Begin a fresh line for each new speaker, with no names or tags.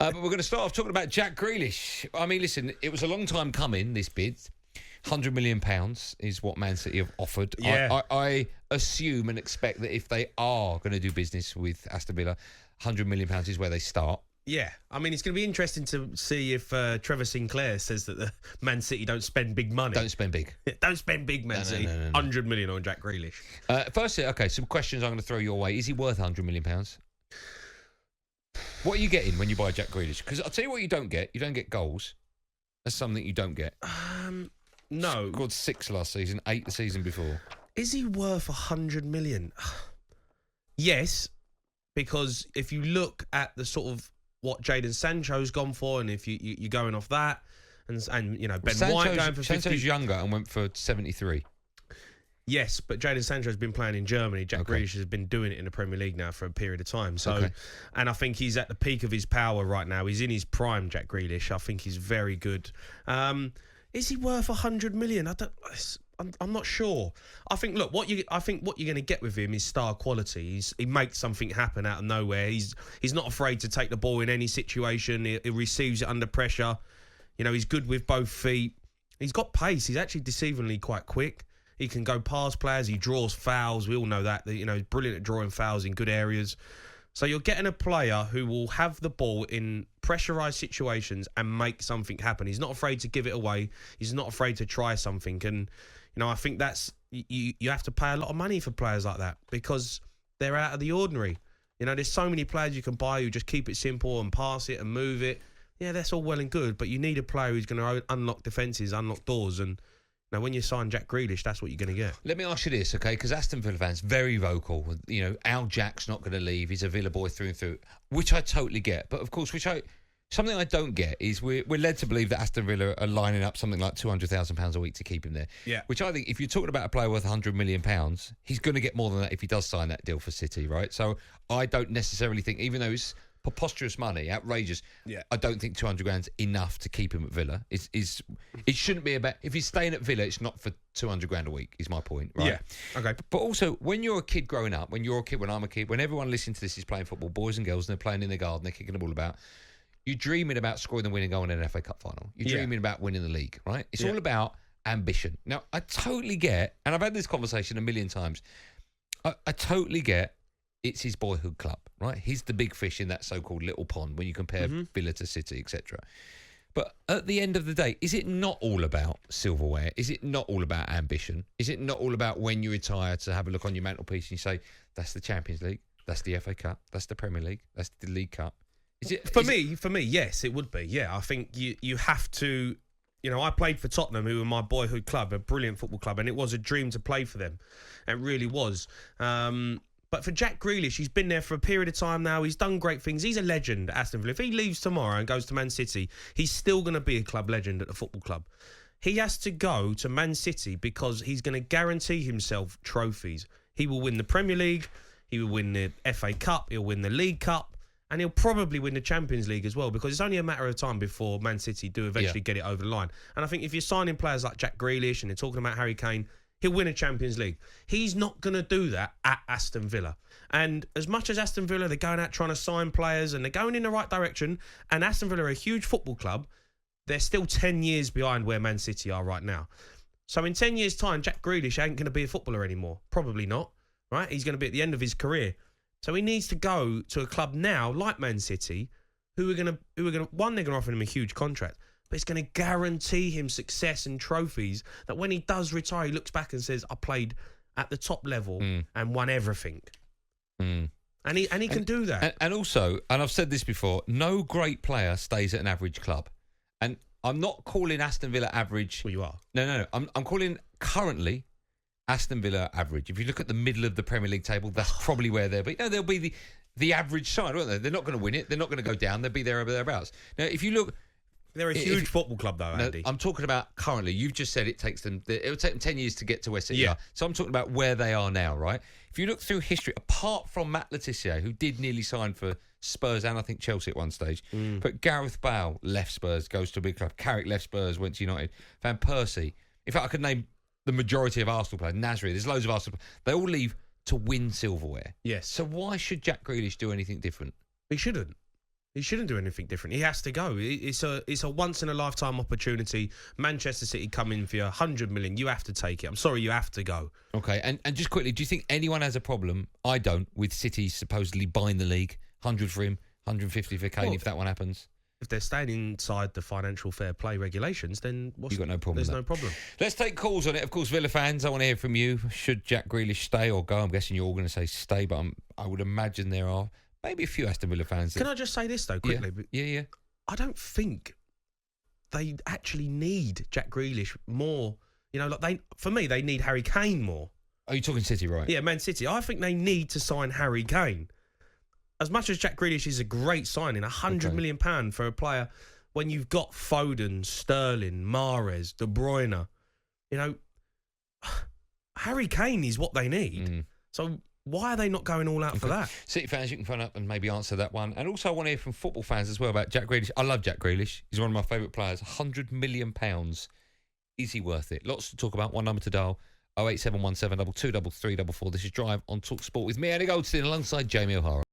But we're going to start off talking about Jack Grealish. I mean, listen, it was a long time coming, this bid. £100 million is what Man City have offered.
Yeah.
I assume and expect that if they are going to do business with Aston Villa, £100 million is where they start.
Yeah, I mean, it's going to be interesting to see if Trevor Sinclair says that the Man City don't spend big money.
Don't spend big.
Don't spend big, Man City.
No.
100 million on Jack Grealish.
Firstly, okay, some questions I'm going to throw your way. Is he worth £100 million? What are you getting when you buy Jack Grealish? Because I'll tell you what you don't get. You don't get goals. That's something you don't get.
No.
Scored 6 last season, 8 the season before.
Is he worth 100 million? Yes, because if you look at the sort of what Jadon Sancho's gone for, and if you're going off that, and you know, Ben White going for 50.
Sancho's younger and went for 73.
Yes, but Jadon Sancho's been playing in Germany. Jack Grealish has been doing it in the Premier League now for a period of time. So, and I think he's at the peak of his power right now. He's in his prime, Jack Grealish. I think he's very good. Is he worth 100 million? I'm not sure. I think what you're going to get with him is star quality. He makes something happen out of nowhere. He's not afraid to take the ball in any situation. He receives it under pressure. You know, he's good with both feet. He's got pace. He's actually deceivingly quite quick. He can go past players. He draws fouls. We all know that. You know, he's brilliant at drawing fouls in good areas. So you're getting a player who will have the ball in pressurised situations and make something happen. He's not afraid to give it away. He's not afraid to try something. And, you know, I think that's... You have to pay a lot of money for players like that because they're out of the ordinary. You know, there's so many players you can buy who just keep it simple and pass it and move it. Yeah, that's all well and good, but you need a player who's going to unlock defences, unlock doors, and... Now, when you sign Jack Grealish, that's what you're going to get.
Let me ask you this, okay? Because Aston Villa fans, very vocal. You know, Al Jack's not going to leave. He's a Villa boy through and through, which I totally get. But, of course, something I don't get is we're led to believe that Aston Villa are lining up something like £200,000 a week to keep him there. Yeah. Which I think, if you're talking about a player worth £100 million, he's going to get more than that if he does sign that deal for City, right? So I don't necessarily think, even though it's preposterous money, outrageous. Yeah. I don't think 200 grand's enough to keep him at Villa. It shouldn't be about, if he's staying at Villa, it's not for 200 grand a week, is my point, right?
Yeah. Okay.
But also, when you're a kid growing up, when I'm a kid, when everyone listening to this is playing football, boys and girls, and they're playing in the garden, they're kicking the ball about, you're dreaming about scoring the winning goal in an FA Cup final. You're dreaming about winning the league, right? It's all about ambition. Now, I totally get, and I've had this conversation a million times, I totally get it's his boyhood club, right? He's the big fish in that so-called little pond when you compare Villa to City, etc. But at the end of the day, is it not all about silverware? Is it not all about ambition? Is it not all about when you retire to have a look on your mantelpiece and you say, that's the Champions League, that's the FA Cup, that's the Premier League, that's the League Cup?
For me, yes, it would be. Yeah, I think you have to... You know, I played for Tottenham, who were my boyhood club, a brilliant football club, and it was a dream to play for them. It really was. But for Jack Grealish, he's been there for a period of time now. He's done great things. He's a legend at Aston Villa. If he leaves tomorrow and goes to Man City, he's still going to be a club legend at the football club. He has to go to Man City because he's going to guarantee himself trophies. He will win the Premier League, he will win the FA Cup, he'll win the League Cup, and he'll probably win the Champions League as well, because it's only a matter of time before Man City do eventually get it over the line. And I think if you're signing players like Jack Grealish and you're talking about Harry Kane, he'll win a Champions League. He's not going to do that at Aston Villa. And as much as Aston Villa, they're going out trying to sign players and they're going in the right direction, and Aston Villa are a huge football club, they're still 10 years behind where Man City are right now. So in 10 years' time, Jack Grealish ain't going to be a footballer anymore. Probably not, right? He's going to be at the end of his career. So he needs to go to a club now, like Man City, who are going to, one, they're going to offer him a huge contract, but it's going to guarantee him success and trophies that when he does retire, he looks back and says, I played at the top level and won everything. And he can do that.
And also, and I've said this before, no great player stays at an average club. And I'm not calling Aston Villa average.
Well, you are.
No. I'm calling currently Aston Villa average. If you look at the middle of the Premier League table, that's probably where they'll be. No, they'll be the average side, won't they? They're not going to win it. They're not going to go down. They'll be there or thereabouts. Now, if you look...
They're a huge football club, though, Andy.
No, I'm talking about currently. You've just said it'll take them 10 years to get to where City are. So I'm talking about where they are now, right? If you look through history, apart from Matt Letizia, who did nearly sign for Spurs and I think Chelsea at one stage, but Gareth Bale left Spurs, goes to a big club. Carrick left Spurs, went to United. Van Persie. In fact, I could name the majority of Arsenal players. Nasri, there's loads of Arsenal players. They all leave to win silverware.
Yes.
So why should Jack Grealish do anything different?
He shouldn't. He shouldn't do anything different. He has to go. It's a once in a lifetime opportunity. Manchester City come in for you, 100 million. You have to take it. I'm sorry, you have to go.
Okay, and just quickly, do you think anyone has a problem? I don't, with City supposedly buying the league, 100 for him, 150 for Kane, if that one happens.
If they're staying inside the financial fair play regulations, then
you've got no problem.
There's no problem.
Let's take calls on it. Of course, Villa fans, I want to hear from you. Should Jack Grealish stay or go? I'm guessing you're all going to say stay, but I would imagine there are maybe a few Aston Villa fans.
Can I just say this, though, quickly?
Yeah.
I don't think they actually need Jack Grealish more. You know, for me, they need Harry Kane more.
Are you talking City, right?
Yeah, Man City. I think they need to sign Harry Kane. As much as Jack Grealish is a great signing, £100 million for a player, when you've got Foden, Sterling, Mahrez, De Bruyne, you know, Harry Kane is what they need. So why are they not going all out for that?
City fans, you can phone up and maybe answer that one. And also I want to hear from football fans as well about Jack Grealish. I love Jack Grealish. He's one of my favourite players. £100 million. Is he worth it? Lots to talk about. One number to dial, 08717 223344. This is Drive on talkSPORT with me, Andy Goldstein, alongside Jamie O'Hara.